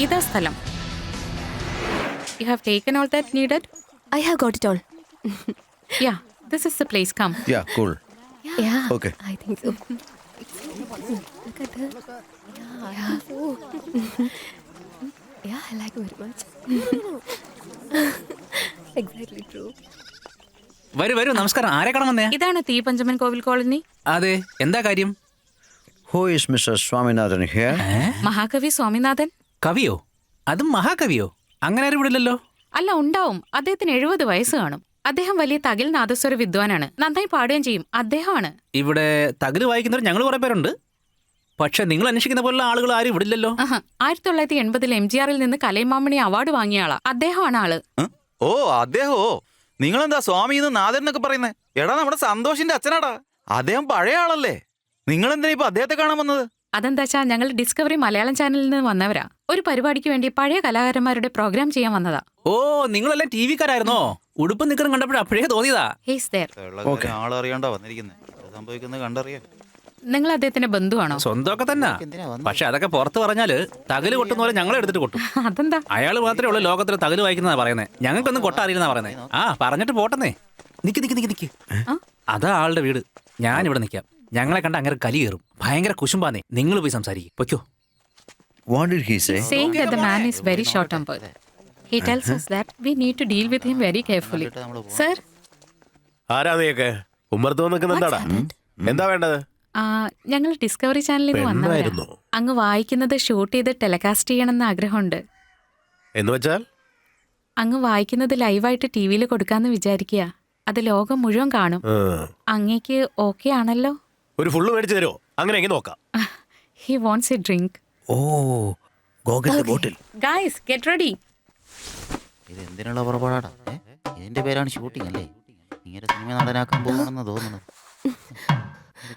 ഇതാ സ്ഥലം. You have taken all that needed? I have got it all. Yeah, this is the place. Come. Yeah, cool. Yeah. Okay. I think so. Look at her. Yeah. Yeah, I like very much. Exactly true. വരൂ വരൂ, നമസ്കാരം. ആരെ കാണാൻ വന്നേ? ഇതാണ് തീപഞ്ചമൻ കോവിൽ colony. അതെ, എന്താ കാര്യം? Who is Mr. Swaminathan here? മഹാകവി സ്വാമിനാഥൻ. കവിയോ? അതും മഹാകവിയോ? അങ്ങനെ ആരും ഇവിടില്ലല്ലോ. അല്ല, ഉണ്ടാവും. അദ്ദേഹത്തിന് 70 വയസ്സ് കാണും. അദ്ദേഹം വലിയ തകിൽ നാദസ്വര വിദ്വാനാണ്. നന്നായി പാടുകയും ചെയ്യും. അദ്ദേഹമാണ്. ഇവിടെ തകില് വായിക്കുന്നവർ ഞങ്ങൾ കുറെ പേരുണ്ട്. പക്ഷെ നിങ്ങൾ അന്വേഷിക്കുന്ന പോലുള്ള ആളുകൾ ആരും ഇവിടെ ഇല്ലല്ലോ. 1980 MGRൽ നിന്ന് കലൈമാമണി അവാർഡ് വാങ്ങിയ ആളാ. അദ്ദേഹമാണ് ആള്. ഓ, അദ്ദേഹോ? നിങ്ങളെന്താ സ്വാമി എന്ന് നാഥൻ എന്നൊക്കെ പറയുന്നേ? എടാ, നമ്മുടെ സന്തോഷിന്റെ അച്ഛനാടാ. അദ്ദേഹം പഴയ ആളല്ലേ. നിങ്ങളെന്തിനാ ഇപ്പൊ അദ്ദേഹത്തെ കാണാൻ വന്നത്? അതെന്താച്ചാ ഞങ്ങൾ ഡിസ്കവറി മലയാളം ചാനലിൽ നിന്ന് വന്നവരാ. ഒരു പരിപാടിക്ക് വേണ്ടി പഴയ കലാകാരന്മാരുടെ പ്രോഗ്രാം ചെയ്യാൻ വന്നതാ. ഓ, നിങ്ങളെല്ലാം TV ക്കാരായിരുന്നോ? ഉടുപ്പ് നിൽക്കണം കണ്ടപ്പോഴേ തോന്നിയതാ. He's there. ആളറിയാണ്ടാ വന്നിരിക്കുന്നത്. സംഭവിക്കുന്നത് കണ്ടറിയാം. നിങ്ങൾ അദ്ദേഹത്തിന്റെ ബന്ധുവാണോ? സ്വന്തമൊക്കെ തന്നെ. പക്ഷെ അതൊക്കെ പുറത്ത് പറഞ്ഞാല് തകില് കൊട്ടുന്ന പോലെ ഞങ്ങളെ എടുത്തിട്ട് കൊട്ടും. അതെന്താ? അയാൾ മാത്രമേ ഉള്ളൂ ലോകത്തിൽ തകില് വായിക്കുന്നതാ പറയുന്നത്. ഞങ്ങൾക്കൊന്നും കൊട്ട അറിയില്ലെന്നാ പറയുന്നത്. ആ, പറഞ്ഞിട്ട് പോട്ടെന്നേ. നിക്ക്. അതാ ആളുടെ വീട്. ഞാനിവിടെ നിൽക്കാം. ഞങ്ങളെ കണ്ട അങ്ങനെ കലി കയറും. ഭയങ്കര കുശുമ്പാന്നേ. നിങ്ങൾ പോയി സംസാരിക്കും. പൊയ്ക്കോ. What did he say? Saying that the man is very short-tempered. He tells us that we need to deal with him very carefully. Sir, ആരാ നീയൊക്കെ? ഉമ്മർത്ത് നിൽക്കുന്ന എന്താടാ? എന്താ വേണ്ടത്? ഞങ്ങൾ ഡിസ്കവറി ചാനലിൽ നിന്ന് വന്നവരാ. പെണ്ണായിരുന്നോ? അങ്ങ് വായിക്കുന്നത് ഷൂട്ട് ചെയ്ത് ടെലികാസ്റ്റ് ചെയ്യണമെന്ന് ആഗ്രഹമുണ്ട്. എന്ന് വെച്ചാൽ അങ്ങ് വായിക്കുന്നത് ലൈവായിട്ട് TV-യിൽ കൊടുക്കാന്ന് വിചാരിക്കുക. അത് ലോകം മുഴുവൻ കാണും. അങ്ങേക്ക് ഓക്കെ ആണല്ലോ? ഒരു ഫുള്ള് മേടിച്ചു തരുമോ? അങ്ങനെ നോക്കാം. He wants a drink. Oh, go get the bottle. Guys, get ready. ഇത് എന്തിനുള്ള പുറപ്പാടാടാ? ഇതിന്റെ പേരാണ് ഷൂട്ടിംഗ് അല്ലേ? ഇങ്ങനെ സിനിമ നടനാക്കാൻ പോകുമെന്ന് തോന്നുന്നത്.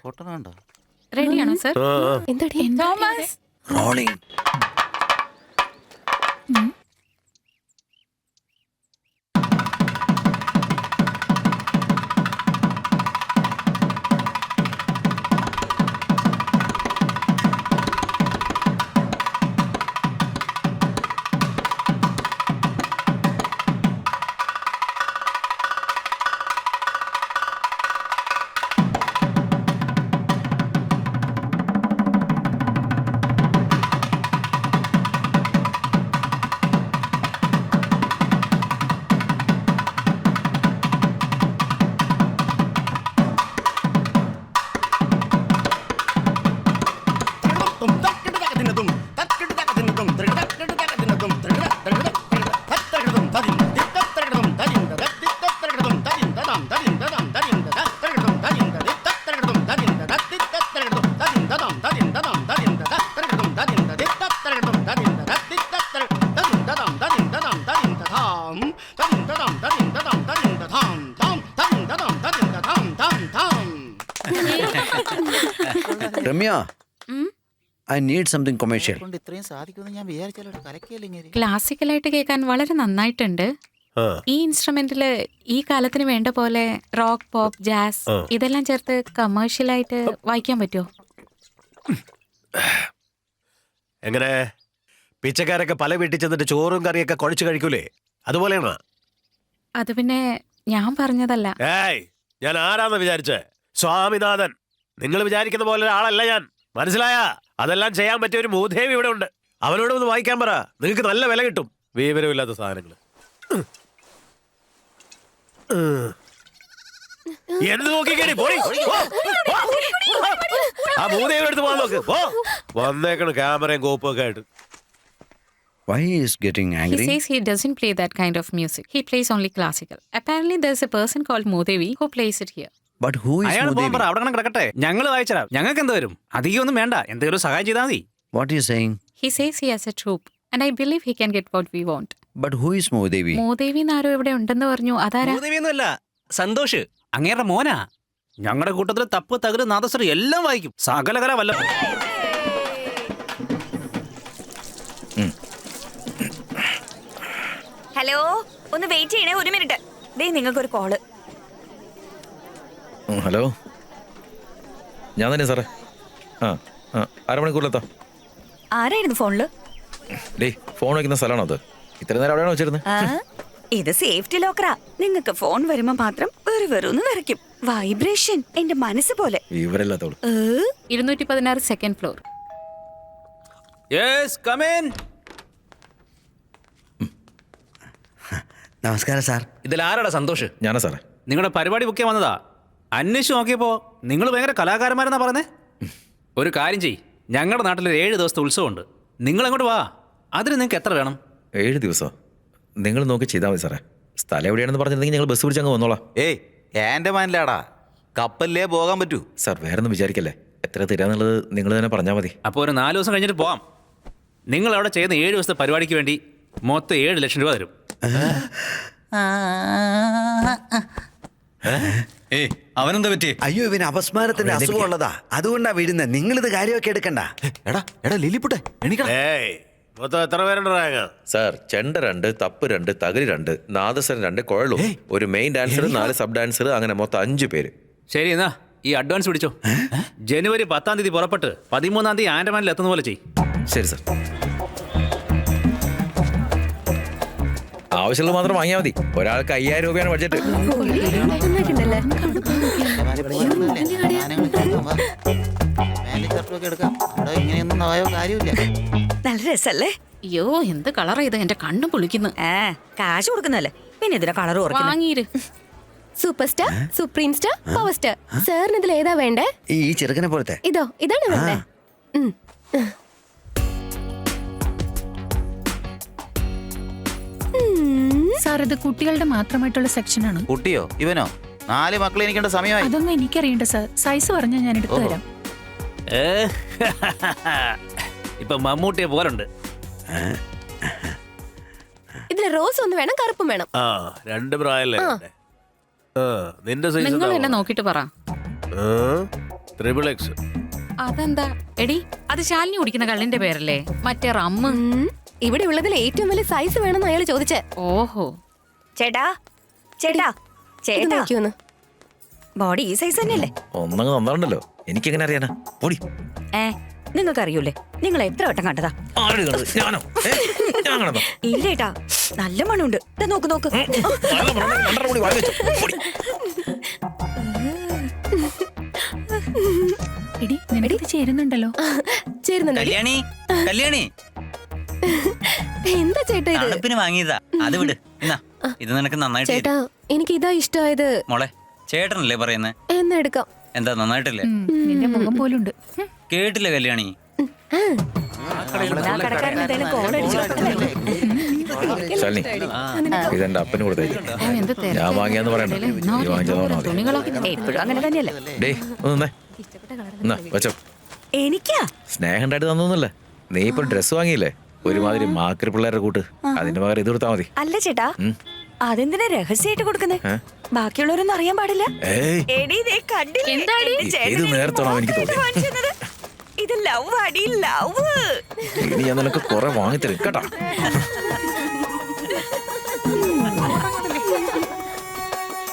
കൊട്ടണുണ്ടോ? റെഡിയാണോ സർ? എന്താടി Thomas. Rolling. Ramya, I need something commercial. ഇത്രയും സാധിക്കുമെന്ന് ഞാൻ വിചാരിച്ചാലോ. കലക്കിയല്ലേ ഇങ്ങനെ. ക്ലാസിക്കലായിട്ട് കേൾക്കാൻ വളരെ നന്നായിട്ടുണ്ട്. ഈ ഇൻസ്ട്രുമെന്റില് ഈ കാലത്തിന് വേണ്ട പോലെ റോക്ക്, പോപ്പ്, ജാസ് ഇതെല്ലാം ചേർത്ത് കമേഴ്ഷ്യലായിട്ട് വായിക്കാൻ പറ്റുമോ? എങ്ങനെ? പിച്ചക്കാരൊക്കെ പല വീട്ടിൽ ചെന്നിട്ട് ചോറും കറിയൊക്കെ കുഴച്ച് കഴിക്കൂലേ? അതുപോലെയാണോ? അത് പിന്നെ ഞാൻ പറഞ്ഞതല്ല. ഏയ്, ഞാൻ ആരാന്ന് വിചാരിച്ചേ? സ്വാമിനാഥൻ. നിങ്ങൾ വിചാരിക്കുന്ന പോലെ ഒരാളല്ല ഞാൻ. മനസ്സിലായ? അതെല്ലാം ചെയ്യാൻ പറ്റിയ ഒരു മൂദേവി ഇവിടെ ഉണ്ട്. അവനോട് ഒന്ന് വായിക്കാൻ പറ. നിങ്ങൾക്ക് നല്ല വില കിട്ടും. വിവരമില്ലാത്ത സാധനങ്ങൾ. എന്ത് നോക്കിക്കേടി പോയി. ആ മൂദേവി എടുത്ത് പോകാൻ നോക്ക്. വന്നേക്കണ് ക്യാമറയും കോപ്പും ഒക്കെ ആയിട്ട്. Why he is getting He angry? says he doesn't play that kind of music. He plays only classical. Apparently there's a person called Modevi who plays it here. But who is അയാൾ പോകാൻ പറ. Modevi? അവിടെ കണക്ക് കിടക്കട്ടെ. ഞങ്ങൾ വായിച്ചരാം. ഞങ്ങൾക്ക് എന്ത് വരും? അധികം ഒന്നും വേണ്ട. എന്തെങ്കിലും സഹായം ചെയ്താൽ മതി. What is saying? He says he has a troupe and I believe he can get what we want. But who is Modevi? മോദേവി എന്നാരോ ഇവിടെ ഉണ്ടെന്ന് പറഞ്ഞു. അതാരാ? മൂദേവിയൊന്നുമല്ല, സന്തോഷ്. അങ്ങേരുടെ മോനാ. ഞങ്ങളുടെ കൂട്ടത്തിൽ തപ്പ്, തകില്, നാദസ്വരം എല്ലാം വായിക്കും. സകലകല വല്ല. ഹലോ, ഒന്ന് വെയിറ്റ് ചെയ്യണേ, 1 മിനിറ്റ്. ദേ നിങ്ങൾക്കൊരു കോള്. ഹലോ, ഞാൻ തന്നെ സാറേ. അരമണിക്കൂറിലെത്താം. ആരായിരുന്നു ഫോണില്? ഡേ ഫോൺ വയ്ക്കുന്ന സ്ഥലമാണോ അത്? ഇത്ര നേരം അവിടെയാണോ വെച്ചിരുന്നത്? ഇത് സേഫ്റ്റി ലോക്കറാ. നിങ്ങൾക്ക് ഫോൺ വരുമ്പോ മാത്രം വെറുന്ന് വരയ്ക്കും. വൈബ്രേഷൻ എന്റെ മനസ്സ് പോലെ. വിവരമില്ലാത്തോളൂ. 216 second floor. Yes come in. നമസ്കാരം സാർ. ഇതിൽ ആരാടാ സന്തോഷ്? ഞാനാ സാറേ. നിങ്ങളുടെ പരിപാടി ബുക്ക് ചെയ്യാൻ വന്നതാ. അന്വേഷിച്ച് നോക്കിയപ്പോ നിങ്ങൾ ഭയങ്കര കലാകാരന്മാരെന്നാ പറഞ്ഞേ. ഒരു കാര്യം ചെയ്യ്, ഞങ്ങളുടെ നാട്ടിൽ 7 ദിവസത്തെ ഉത്സവമുണ്ട്. നിങ്ങൾ എങ്ങോട്ട് വാ. അതിന് നിങ്ങൾക്ക് എത്ര വേണം? 7 ദിവസം നിങ്ങൾ നോക്കി ചെയ്താൽ മതി സാറേ. സ്ഥലം എവിടെയാണെന്ന് പറഞ്ഞിരുന്നെങ്കിൽ ഞങ്ങൾ ബസ് പിടിച്ച് അങ്ങ് വന്നോളാം. ഏയ് എൻ്റെ മാനിലാടാ, കപ്പലിലേ പോകാൻ പറ്റൂ. സാർ വേറെ ഒന്നും വിചാരിക്കല്ലേ. എത്ര തരാന്നുള്ളത് നിങ്ങൾ തന്നെ പറഞ്ഞാൽ മതി. അപ്പോൾ ഒരു 4 ദിവസം കഴിഞ്ഞിട്ട് പോവാം. നിങ്ങൾ അവിടെ ചെയ്യുന്ന 7 ദിവസത്തെ പരിപാടിക്ക് വേണ്ടി മൊത്തം 7 ലക്ഷം രൂപ തരും. ഏയ് അവനെന്താ പറ്റി? അയ്യോ, ഇവന് അപസ്മാരത്തിന്റെ അസുഖമുള്ളതാ, അതുകൊണ്ടാ വീഴുന്നത്. നിങ്ങളിത് കാര്യമൊക്കെ എടുക്കണ്ട. എടാ ലില്ലിപ്പുട്ടെ എണീക്കടാ. ഏയ് മൊത്തം എത്ര പേരുണ്ടായ? സാർ ചെണ്ട 2, തപ്പ് 2, തകരി 2, നാദസ്വരം 2, കുഴലും, ഒരു മെയിൻ ഡാൻസർ, 4 സബ് ഡാൻസർ, അങ്ങനെ മൊത്തം 5 പേര്. ശരി, എന്നാ ഈ അഡ്വാൻസ് പിടിച്ചോ. ജനുവരി 10-ാം തീയതി പുറപ്പെട്ട് 13-ാം തീയതി ആൻഡമാനിൽ എത്തുന്ന പോലെ ചെയ്യും. ശരി സാർ. ആവശ്യമുള്ളത് മാത്രം വാങ്ങിയാൽ മതി. ഒരാൾക്ക് 5000 രൂപയാണ് ബഡ്ജറ്റ്. നന്നായിട്ടുണ്ടല്ലേ? നല്ല രസല്ലേ? അയ്യോ, എന്ത് കളറാ ഇത്, എന്റെ കണ്ണും പൊളിക്കുന്നു. കാശ് കൊടുക്കുന്നല്ലേ, പിന്നെ ഇതിന്റെ കളർ കുറയ്ക്കുന്നു. വാങ്ങീര്. Super star, supreme star, power star. സാറിന് ഇതിൽ ഏതാ വേണ്ടേ? ഈ ചെറുക്കനെ പോലത്തെ. ഇതാണ് വേണ്ടേ? സാർ, ഇത് കുട്ടികളുടെ മാത്രമായിട്ടുള്ള സെക്ഷനാണ്. കുട്ടിയോ? ഇവനോ? 4 മക്കളെ എനിക്കേണ്ട സമയമായി. അതൊന്നും എനിക്കറിയണ്ട സാർ. സൈസ് പറഞ്ഞാൽ ഞാൻ എടുത്തു തരാം. ഇപ്പൊ മമ്മൂട്ടിയെ പോലുണ്ട്. ഇതില് റോസ് ഒന്ന് വേണം, കറുപ്പും വേണം. 2 പ്രായല്ലേ? നിന്റെ സൈസ് നിങ്ങൾ എന്നെ നോക്കിട്ട് പറ. XXX. അതെന്താ എടി, അത് ശാലിനി കുടിക്കുന്ന കള്ളിന്റെ പേരല്ലേ? മറ്റേ റമ്മ്. ഇവിടെ ഉള്ളതിൽ ഏറ്റവും വലിയ സൈസ് വേണമെന്ന് അയാൾ ചോദിച്ചേ. ഓഹോ. ചേട്ടാ നോക്കിയൊന്ന്. ബോഡി ഈ സൈസ് തന്നെയല്ലേ? ഒന്നങ്ങ് നന്നാറുണ്ടല്ലോ. എനിക്കെങ്ങനെ അറിയാനാ? പൊടി. നിങ്ങൾക്ക് അറിയൂലേ? നിങ്ങൾ എത്ര വട്ടം കണ്ടതാ? ഞാനോ? ഞാൻ കണ്ടോ? ഇല്ലേട്ടാ, നല്ല മണമുണ്ട്. നോക്ക്. എടി, നിനക്ക് ചേരുന്നുണ്ടല്ലോ. ചേരുന്നുണ്ട്. കല്യാണി എന്താ ചേട്ടാ ഇത്? തണുപ്പിന് വാങ്ങിയതാ. അത് വിട്. എന്നാ ഇത് നിനക്ക് നന്നായിട്ട് ചേട്ടാ, എനിക്ക് ഇതാ ഇഷ്ടമായത്. മോളെ, ചേട്ടനല്ലേ പറയുന്നേ? എന്നാ എടുക്കാം. എന്താ നന്നായിട്ടില്ലേ? നിന്റെ മുഖം പോലുണ്ട്. കേട്ടില്ല കല്യാണി? ശാലിനി, ഇതെന്റെ അപ്പന് കൊടുത്തേക്ക്. ഞാൻ വാങ്ങിയാന്ന് പറയണ്ട. നീ വാങ്ങിച്ചതോ? തുണികളോ? എപ്പോഴും അങ്ങനെ തന്നെയല്ലേ? ഡേ ഒന്ന് വെച്ചോ. എനിക്കാ സ്നേഹം ഉണ്ടായിട്ട് തന്നൊന്നുമില്ല. നീ ഇപ്പൊ ഡ്രസ് വാങ്ങിയില്ലേ, ഒരുമാതിരി മാക്രി പിള്ളേരുടെ കൂട്ട്. അതിന്റെ പകരം ഇത് കൊടുത്താ മതി. അല്ല ചേട്ടാ, അതെന്തിനാ രഹസ്യമായിട്ട് കൊടുക്കുന്നേ? ബാക്കിയുള്ളവരൊന്നും അറിയാൻ പാടില്ല. ഇത് നേരത്താണോ എനിക്ക് തോന്നി. ഇത് ലവ് അടി, ലവ്. ഇനി ഞാൻ നിനക്ക് കുറെ വാങ്ങിത്തരും കേട്ടാ.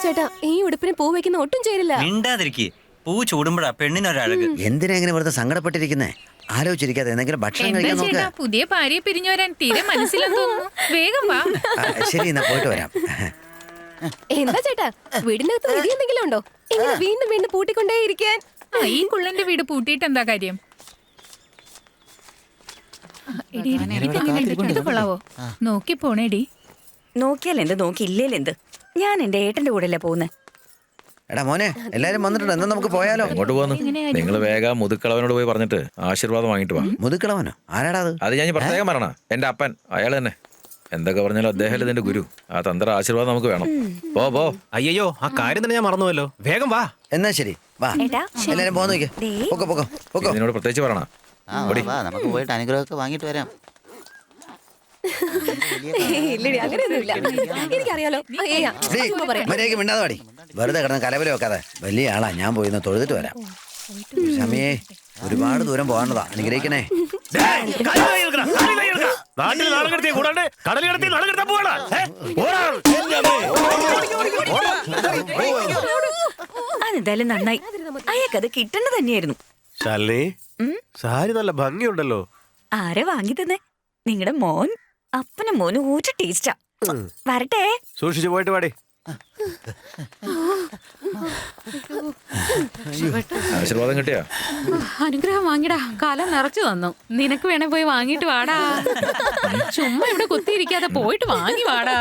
ചേട്ടാ, ഈ ഉടുപ്പിന് പൂ വെക്കുന്ന ഒട്ടും ചേരില്ല. മിണ്ടാതിരിക്കേ. പൂ ചൂടുമ്പോഴാ പെണ്ണിനൊരഴക്. എന്തിനാ ഇങ്ങനെ വെറുതെ സങ്കടപ്പെട്ടിരിക്കുന്നേ? ആലോചിച്ചിരിക്കാതെ എന്തെങ്കിലും ഭക്ഷണം കഴിക്കാൻ നോക്ക. പുതിയ ഭാര്യയെ പിരിഞ്ഞു വരാൻ തീരെ മനസ്സിലെന്ന് തോന്നുന്നു. വേഗം വാ. ശരി, എന്നാ പോയിട്ട് വരാം. എന്താ ചേട്ടാ, വീടിന്റെ അകത്ത് നിധി എന്തെങ്കിലും ഉണ്ടോ? ഇങ്ങനെ വീണ്ടും വീണ്ടും പൂട്ടിക്കൊണ്ടേ ഇരിക്കാൻ. ഈ കുള്ളന്റെ വീട് പൂട്ടിയിട്ട് എന്താ കാര്യം? ഇത് കൊള്ളാവോ? നോക്കി പോണേടി. നോക്കിയാലെന്ത്, നോക്കിയില്ലേലെന്ത്? ഞാൻ എന്റെ ഏട്ടന്റെ കൂടെ അല്ലേ പോകുന്നേ. എടാ മോനെ, എല്ലാരും വന്നിട്ടുണ്ട്. എന്നാ നമുക്ക് പോയാലോ? എങ്ങോട്ട് പോന്നു? നിങ്ങൾ വേഗം മുതുക്കളവനോട് പോയി പറഞ്ഞിട്ട് ആശീർവാദം വാങ്ങിട്ട് വാ. മുതുക്കളവനോ? ആരാടാ അത്? അത് ഞാൻ പ്രത്യേകം പറയണ. എന്റെ അപ്പൻ, അയാൾ തന്നെ. എന്തൊക്കെ പറഞ്ഞാലും അദ്ദേഹം ഇതിന്റെ ഗുരു. ആ തന്ത്ര ആശീർവാദം നമുക്ക് വേണം. പോ. അയ്യോ, ആ കാര്യം തന്നെ ഞാൻ മറന്നുവല്ലോ. വേഗം വാ. എന്നാ ശരി, വാ. എല്ലാരും പോന്നു. ഇതിനോട് പ്രത്യേകിച്ച് പറയണ. നമുക്ക് പോയിട്ട് അനുഗ്രഹമൊക്കെ വാങ്ങിട്ട് വരാം. എനിക്കറിയാലോ. മിണ്ടാതെ പാടി. വെറുതെ കിടന്ന് കലവില വെക്കാതെ. വലിയ ആളാ, ഞാൻ പോയി തൊഴുതിട്ട് വരാം. സമയേ ഒരുപാട് ദൂരം പോകാനതാ. അനുഗ്രഹിക്കണേ. നാട്ടിൽ നാളെ കിടത്തിയ കൂടാണ്ട് കടൽ കിടത്തി നാളെ കിടത്താൻ പോവാണ്. അതെന്തായാലും നന്നായി. അയാൾക്കത് കിട്ടേണ്ട തന്നെയായിരുന്നു. ശാലിനി, സാരി നല്ല ഭംഗിയുണ്ടല്ലോ. ആരെ വാങ്ങി തന്നെ? നിങ്ങളുടെ മോൻ. അപ്പനും മോനും ഒരു ടേസ്റ്റാ. വരട്ടെ. സൂക്ഷിച്ചു പോയിട്ട് പാടി. ആശീർവാദം കിട്ടിയാ? അനുഗ്രഹം വാങ്ങിടാ, കാലം നിറച്ചു തന്നു. നിനക്ക് വേണേ പോയി വാങ്ങിട്ട് വാടാ. ചുമ്മാ ഇവിടെ കുത്തിയിരിക്കാതെ പോയിട്ട് വാങ്ങി വാടാ.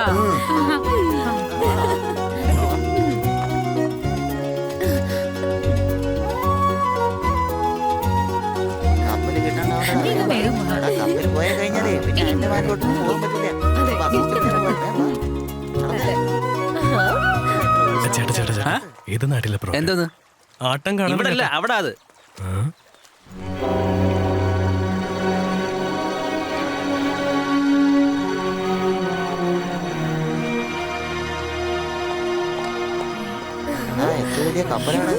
ഏത് നാട്ടിലെ എന്തോന്ന് ആട്ടം ഇവിടെ അല്ല, അവിടെ അത്. വലിയ കപ്പലാണ്.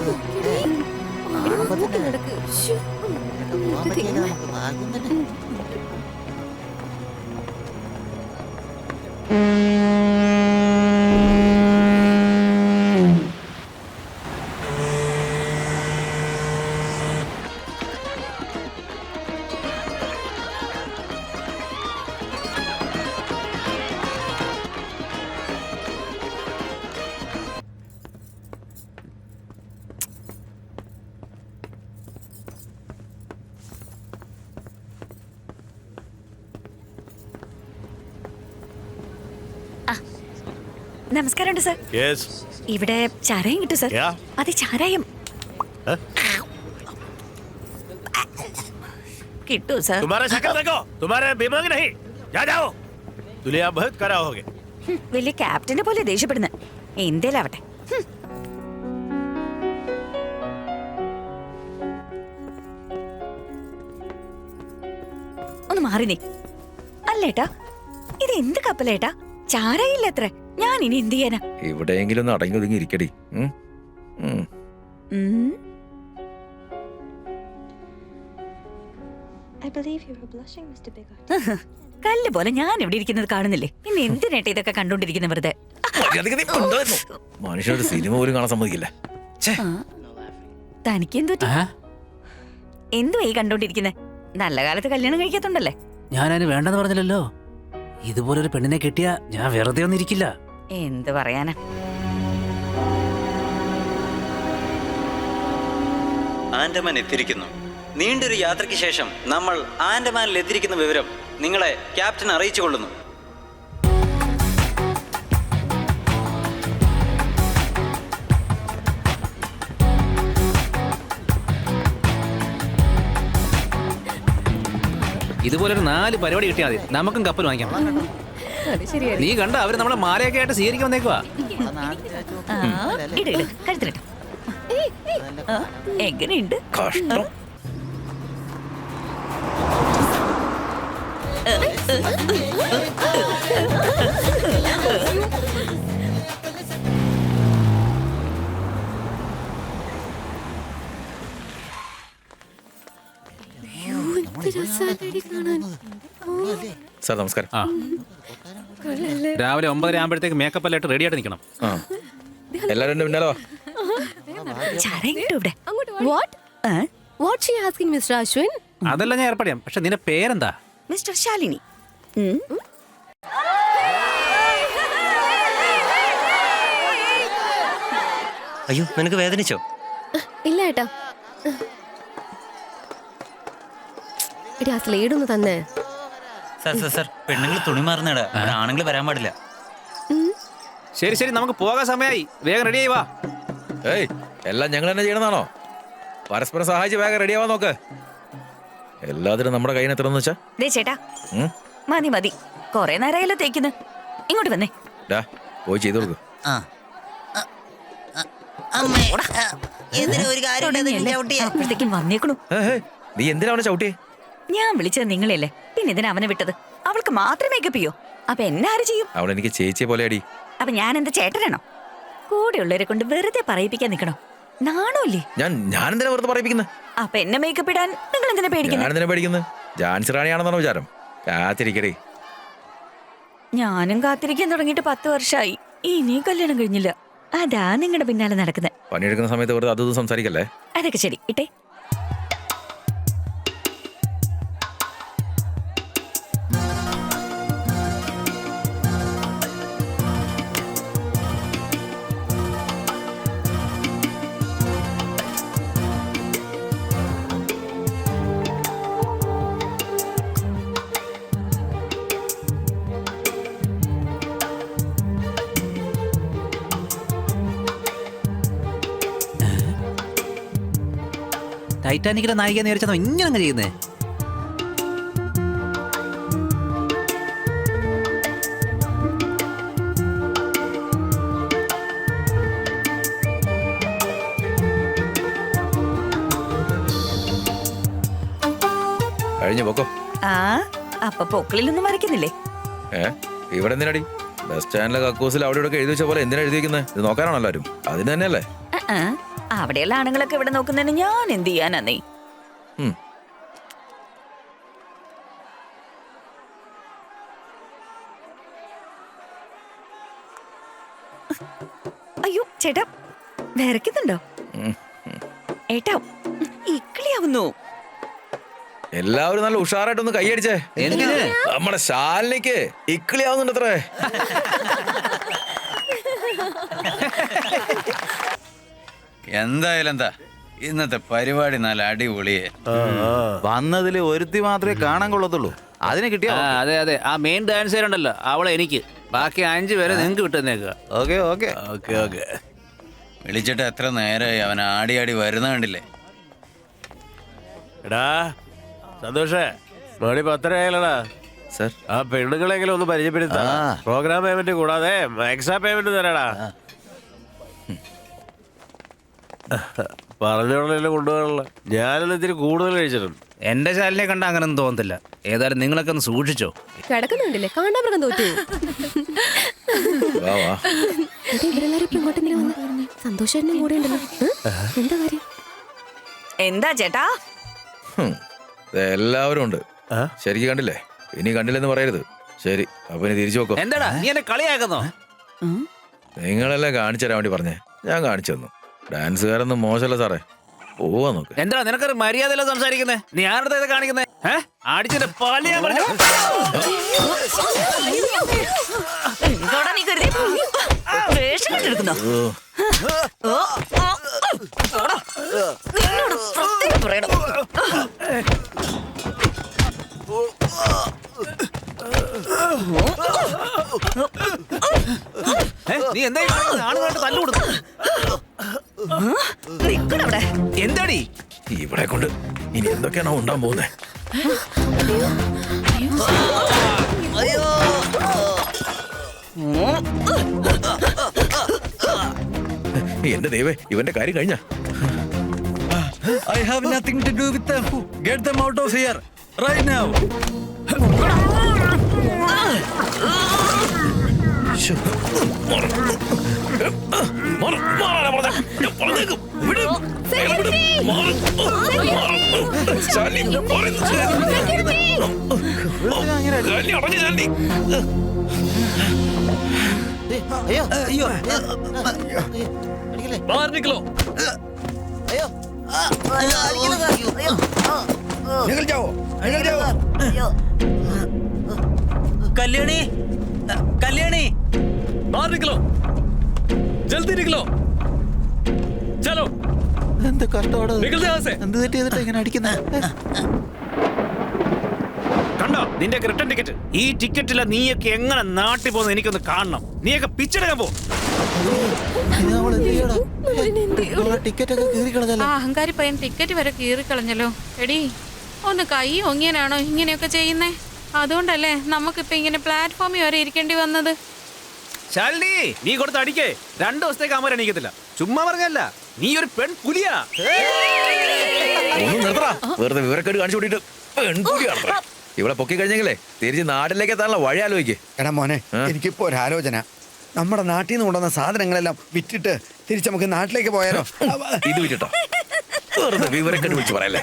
നമസ്കാരം സർ. യെസ്. ഇവിടെ ചാരായം കിട്ടും സർ. അതെ, ചാരായം കിട്ടൂ സർ. तुम्हारा शक्ल देखो, तुम्हारे दिमाग नहीं. जा जाओ. दुनिया बहुत खराब हो गई. വലിയ ക്യാപ്റ്റനെ പോലെ ദേഷ്യപ്പെടുന്ന എന്തേലാവട്ടെ. ഒന്ന് മാറി നീ. അല്ലേട്ടാ, ഇത് എന്ത് കപ്പലേട്ടാ? ചാരായില്ല അത്ര. ഞാൻ ഇനി എന്ത് ചെയ്യാനാ? എവിടെയെങ്കിലും ഒന്ന് അടങ്ങി ഒതുങ്ങി ഇരിക്കടി. കല്ല് പോലെ ഞാൻ ഇവിടെ ഇരിക്കുന്നത് കാണുന്നില്ലേ? പിന്നെ എന്തിനേട്ടാ ഇതൊക്കെ കണ്ടോണ്ടിരിക്കുന്ന വെറുതെ? മനുഷ്യരുടെ സിനിമ പോലും കാണാൻ സമ്മതിക്കില്ല. തനിക്ക് എന്തുവാ ഈ കണ്ടോണ്ടിരിക്കുന്നത്? നല്ല കാലത്ത് കല്യാണം കഴിക്കാത്തോണ്ടല്ലേ? ഞാനതിന് വേണ്ടെന്ന് പറഞ്ഞില്ലല്ലോ. ഇതുപോലൊരു പെണ്ണിനെ കിട്ടിയാ ഞാൻ വെറുതെ ഒന്നും ഇരിക്കില്ല. എന്ത് പറയാനാ? ആൻഡമാൻ എത്തിയിരിക്കുന്നു. നീണ്ടൊരു യാത്രയ്ക്ക് ശേഷം നമ്മൾ ആൻഡമാനിൽ എത്തിയിരിക്കുന്ന വിവരം നിങ്ങളെ ക്യാപ്റ്റൻ അറിയിച്ചു കൊള്ളുന്നു. ഇതുപോലൊരു 4 പരിപാടി കിട്ടിയാൽ മതി, നമുക്കും കപ്പൽ വാങ്ങിക്കാം. നീ കണ്ട അവര് നമ്മളെ മാലയൊക്കെ ആയിട്ട് സ്വീകരിക്കാൻ വന്നേക്കുവാ. കഴുത്തിലിട്ട് എങ്ങനെയുണ്ട്? കഷ്ടം. സാർ നമസ്കാരം. രാവിലെ 9:30 ആകുമ്പോഴത്തേക്ക് മേക്കപ്പ് എല്ലാം റെഡി ആയിട്ട് നിൽക്കണം. എല്ലാരും പിന്നാലോ. അതെല്ലാം ഞാൻ ഏർപ്പെടാം. പക്ഷെ നിന്റെ പേരെന്താ? മിസ്റ്റർ ശാലിനി. അയ്യോ, നിനക്ക് വേദനിച്ചോ? ഇല്ല ഏട്ടാ. സ്ലേഡൊന്ന് തന്നെ. സർ, പെണ്ണുങ്ങൾ തുണി മാറുന്നേടാ, ആണുങ്ങൾ വരാൻ പാടില്ല. ശരി ശരി, നമുക്ക് പോകാൻ സമയമായി. വേഗം റെഡി ആയി വാ. ഏയ്, എല്ലാം ഞങ്ങൾ തന്നെ ചെയ്യണമെന്നാണോ? പരസ്പരം സഹായിച്ച് വേഗം റെഡിയാവാൻ നോക്ക്. എല്ലാത്തിനും നമ്മുടെ കയ്യിൽ എത്രയെന്ന് വെച്ചാ? ചേട്ടാ മതി മതി, കൊറേ നേരമായല്ലോ തേക്കുന്നു. ഇങ്ങോട്ട് വന്നേ. പോയി ചെയ്തു കൊടുക്കും. അപ്പോഴത്തേക്കും വന്നേക്കണു. നീ എന്തിനാ അവനെ ചവിട്ടിയേ? ഞാൻ വിളിച്ചത് നിങ്ങളെയല്ലേ, പിന്നെ ഇതിന് അവനെ വിട്ടത്? അവൾക്ക് മാത്രം മേക്കപ്പ് ചെയ്യോ? അപ്പൊ എന്നെ ആര് ചെയ്യും? അവൾ എനിക്ക് ചേച്ചിയെ പോലെ അടി. അപ്പൊ ഞാൻ എന്താ ചേട്ടനാണോ? കൂടെയുള്ളവരെ കൊണ്ട് വെറുതെ പറയിപ്പിക്കാൻ നിക്കണോ? നാണോല്ലേ? ഞാൻ എന്തിനാ വെറുതെ പറയിപ്പിക്കുന്നത്? അപ്പൊ എന്നെ മേക്കപ്പ് ഇടാൻ നിങ്ങൾ എന്തിനാ പേടിക്കുന്നത്? ഞാൻ എന്തിനാ പേടിക്കുന്നത്? ജാൻസി റാണിയാണെന്നാണോ വിചാരം? കാത്തിരിക്കടേ. ഞാനും കാത്തിരിക്കാൻ തുടങ്ങിയിട്ട് 10 വർഷമായി. ഇനിയും കല്യാണം കഴിഞ്ഞില്ല. അതാ നിങ്ങളുടെ പിന്നാലെ നടക്കുന്നത്. പണിയെടുക്കുന്ന സമയത്ത് വെറുതെ അതും സംസാരിക്കല്ലേ. അതൊക്കെ ശരി, ഇട്ടേ. ടൈറ്റാനിക്കിലെ നായിക നേരിച്ചതോ ഇങ്ങനെ അങ്ങ് ചെയ്യുന്നേ? കഴിഞ്ഞു പൊക്കോ. ആ അപ്പൊ പൊക്കളിലൊന്നും വരയ്ക്കുന്നില്ലേ? ഇവിടെ എന്തിനടി? ബസ് സ്റ്റാൻഡിലെ കക്കൂസിൽ അവിടെ ഇവിടെ എഴുതി വെച്ച പോലെ എന്തിനാ എഴുതിയിരിക്കുന്നത്? ഇത് നോക്കാനാണോ എല്ലാവരും? അതിന് തന്നെയല്ലേ? അവിടെയുള്ള ആണുങ്ങളൊക്കെ ഇവിടെ നോക്കുന്നതിന് ഞാൻ എന്ത് ചെയ്യാനാ നീ? അയ്യോ ചേട്ടാ വരയ്ക്കുന്നുണ്ടോ? ഏട്ടാ ഇക്കിളിയാവുന്നു. എല്ലാവരും നല്ല ഉഷാറായിട്ടൊന്ന് കൈയടിച്ചേ. എന്തിന്? നമ്മുടെ ശാലിനിക്ക് ഇക്കിളിയാവുന്നുണ്ട് അത്രേ. എന്തായാലും എന്താ ഇന്നത്തെ പരിപാടി നല്ല അടിപൊളിയെ. വന്നതിൽ ഒരുത്തി മാത്രമേ കാണാൻ കൊള്ളത്തുള്ളൂ. അതിനെ കിട്ടിയ അതെ അതെ, ആ മെയിൻ ഡാൻസർ ഉണ്ടല്ലോ അവളെ എനിക്ക്, ബാക്കി 5 പേരെ നിങ്ങക്ക് വിട്ടുന്നേക്കുക. Okay okay okay okay. വിളിച്ചിട്ട് എത്ര നേരമായി, അവൻ ആടി ആടി വരുന്ന കണ്ടില്ലേ? എടാ സന്തോഷേ, മണി 10 ആയാലടാ. സർ, ആ പെണ്ണുങ്ങളെങ്കിലും ഒന്ന് പരിചയപ്പെടുത്താ. പ്രോഗ്രാം പേയ്മെന്റ് കൂടാതെ എക്സ്ട്രാ പേയ്മെന്റ് തരാടാ. പറഞ്ഞോളല്ലോ കൊണ്ടുപോകാനുള്ള. ഞാനൊന്നും ഇത്തിരി കൂടുതൽ കഴിച്ചിട്ടുണ്ട്. എന്റെ ശാലിനെ കണ്ട അങ്ങനൊന്നും തോന്നത്തില്ല. ഏതായാലും നിങ്ങളൊക്കെ ഒന്ന് സൂക്ഷിച്ചോ. കിടക്കുന്നുണ്ടല്ലേ, കാണാമൃഗം തോറ്റു. വാ വാ. ഇവരെല്ലാരും ഇപ്പൊ ഇങ്ങോട്ടെങ്കിലും വന്ന് സന്തോഷേട്ടനും കൂടെ ഉണ്ടല്ലോ. എന്താ കാര്യം? എന്താ ചേട്ടാ? എല്ലാവരും ഉണ്ട്. ശരിക്കും കണ്ടില്ലേ? ഇനി കണ്ടില്ലെന്ന് പറയരുത്. ശരി, അപ്പൊ ഇനി തിരിച്ചു നോക്കോ. എന്താടാ നീ എന്നെ കളിയാക്കുന്നോ? നിങ്ങളെല്ലാം കാണിച്ചു തരാൻ വേണ്ടി പറഞ്ഞേ, ഞാൻ കാണിച്ചു തന്നു. ഡാൻസുകാരൊന്നും മോശമല്ല സാറേ, പോവാ നോക്ക്. എന്താ നിനക്കൊരു മര്യാദയല്ല സംസാരിക്കുന്നേ? നീ ആരുടെ ഇത് കാണിക്കുന്നേ? അടിച്ചിട്ട് പല ഞാൻ പറഞ്ഞു. എന്തോടാ നീ കരുതി വേഷം കെട്ടെടുക്കുന്നോ? നിന്നോട് പ്രത്യേകം പറയണം. നീ എന്താ ആളുകളായിട്ട് തല്ലു കൊടുക്കും? നിക്കണവിടെ. എന്താടി ഇവിടെ കൊണ്ട് ഇനി എന്തൊക്കെയാണോ ഉണ്ടാൻ പോകുന്നത്? എന്റെ ദൈവേ, ഇവന്റെ കാര്യം കഴിഞ്ഞ. I have nothing to do with them. Get them out of here right now. Kalyani Kalyani बाहर निकलो जल्दी निकलो चलो എന്ത് കഷ്ടമാണ്. निकल यहाँ से എന്ത് തെറ്റി ചെയ്തിട്ട് ഇങ്ങനെ അടിക്കുന്നത്? കണ്ടോ നിന്റെ റിട്ടേൺ ടിക്കറ്റ്? ഈ ടിക്കറ്റില്ല നീയൊക്കെ എങ്ങനെ നാട്ടിൽ പോകുന്നത് എനിക്കൊന്ന് കാണണം. നീയൊക്കെ പിച്ചെടുക്കാൻ പോ. ടിക്കറ്റ് ഒക്കെ കീറി കളഞ്ഞല്ലോ. ആ അഹങ്കാരി പയ്യൻ ടിക്കറ്റ് വരെ കീറിക്കളഞ്ഞല്ലോ. എടി ഒന്ന് കൈ ഒങ്ങിയനാണോ ഇങ്ങനെയൊക്കെ ചെയ്യുന്നേ? അതുകൊണ്ടല്ലേ നമുക്കിപ്പോ ഇങ്ങനെ പ്ലാറ്റ്ഫോമിൽ വരെ ഇരിക്കേണ്ടി വന്നത്. ശാലിനി നീ കൊടുത്ത് അടിക്കേ. 2 ദിവസത്തേക്ക് അമ്മ എണീക്കത്തില്ല. ചുമ്മാ പറഞ്ഞല്ല, നീ ഒരു പെൺ പുലിയാ. വെറുതെ വിവരക്കേട് കാണിച്ചു കൂട്ടിട്ട് പെൺകുട്ടിയാണ്. ഇവിടെ പൊക്കി കഴിഞ്ഞെങ്കിലേ തിരിച്ച് നാട്ടിലേക്ക് എത്താനുള്ള വഴി ആലോചിക്കേ. എടാ മോനെ, എനിക്കിപ്പോ ഒരു ആലോചന. നമ്മുടെ നാട്ടിൽ നിന്ന് കൊണ്ടുവന്ന സാധനങ്ങളെല്ലാം വിറ്റിട്ട് തിരിച്ച് നമുക്ക് നാട്ടിലേക്ക് പോയാലോ? ഇത് വിറ്റിട്ടോ? വെറുതെ വിവരക്കേട് വിളിച്ച് പറയല്ലേ.